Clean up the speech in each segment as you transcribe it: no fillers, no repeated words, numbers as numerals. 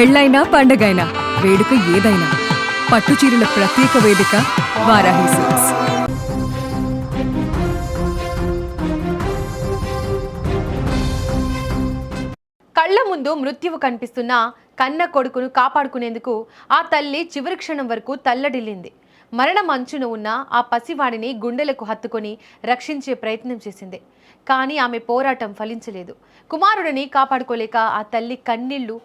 పెళ్ళైనా పండగైనా వేడుక ఏదైనా పట్టుచీరల ప్రత్యేక వేదిక వారాహి సిల్క్స్. కళ్ల ముందు మృత్యువు కనిపిస్తున్న కన్న కొడుకును కాపాడుకునేందుకు ఆ తల్లి చివరి క్షణం వరకు తల్లడిల్లింది. మరణం అంచున ఉన్న ఆ పసివాడిని గుండెలకు హత్తుకొని రక్షించే ప్రయత్నం చేసింది. కానీ ఆమె పోరాటం ఫలించలేదు. కుమారుడిని కాపాడుకోలేక ఆ తల్లి కన్నీళ్లు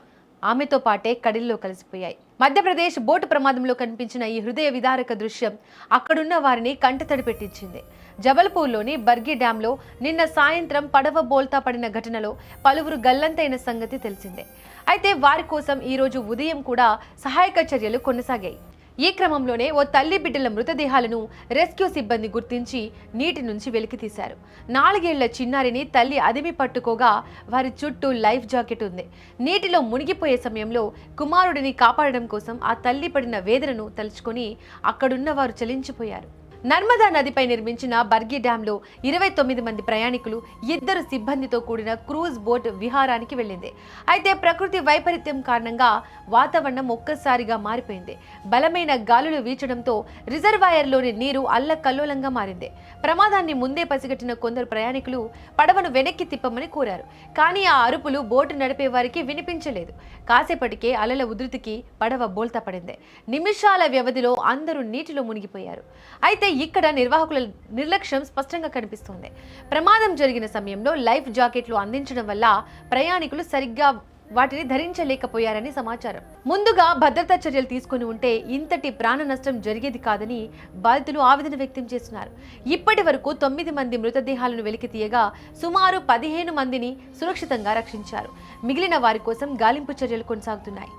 ఆమెతో పాటే కడిల్లో కలిసిపోయాయి. మధ్యప్రదేశ్ బోటు ప్రమాదంలో కనిపించిన ఈ హృదయ విదారక దృశ్యం అక్కడున్న వారిని కంటతడి పెట్టించింది. జబల్పూర్లోని బర్గి డ్యాంలో నిన్న సాయంత్రం పడవ బోల్తా పడిన ఘటనలో పలువురు గల్లంతైన సంగతి తెలిసిందే. అయితే వారి కోసం ఈరోజు ఉదయం కూడా సహాయక చర్యలు కొనసాగాయి. ఈ క్రమంలోనే ఓ తల్లి బిడ్డల మృతదేహాలను రెస్క్యూ సిబ్బంది గుర్తించి నీటి నుంచి వెలికితీశారు. 4 ఏళ్ల చిన్నారిని తల్లి అదిమి పట్టుకోగా వారి చుట్టూ లైఫ్ జాకెట్ ఉంది. నీటిలో మునిగిపోయే సమయంలో కుమారుడిని కాపాడడం కోసం ఆ తల్లి పడిన వేదనను తలుచుకొని అక్కడున్న వారు చలించిపోయారు. నర్మదా నదిపై నిర్మించిన బర్గి డ్యాంలో 29 మంది ప్రయాణికులు 2 సిబ్బందితో కూడిన క్రూజ్ బోట్ విహారానికి వెళ్ళింది. అయితే ప్రకృతి వైపరీత్యం కారణంగా వాతావరణం ఒక్కసారిగా మారిపోయింది. బలమైన గాలులు వీచడంతో రిజర్వాయర్లోని నీరు అల్లకల్లోలంగా మారింది. ప్రమాదాన్ని ముందే పసిగట్టిన కొందరు ప్రయాణికులు పడవను వెనక్కి తిప్పమని కోరారు. కానీ ఆ అరుపులు బోటు నడిపే వారికి వినిపించలేదు. కాసేపటికే అలల ఉధృతికి పడవ బోల్తా పడింది. నిమిషాల వ్యవధిలో అందరూ నీటిలో మునిగిపోయారు. అయితే ఇక్కడ నిర్వాహకుల నిర్లక్ష్యం స్పష్టంగా కనిపిస్తోంది. ప్రమాదం జరిగిన సమయంలో లైఫ్ జాకెట్లు అందించడం వల్ల ప్రయాణికులు సరిగ్గా వాటిని ధరించలేకపోయారని సమాచారం. ముందుగా భద్రతా చర్యలు తీసుకుని ఉంటే ఇంతటి ప్రాణ నష్టం జరిగేది కాదని బాధితులు ఆవేదన వ్యక్తం చేస్తున్నారు. ఇప్పటి వరకు 9 మంది మృతదేహాలను వెలికి తీయగా సుమారు 15 మందిని సురక్షితంగా రక్షించారు. మిగిలిన వారి కోసం గాలింపు చర్యలు కొనసాగుతున్నాయి.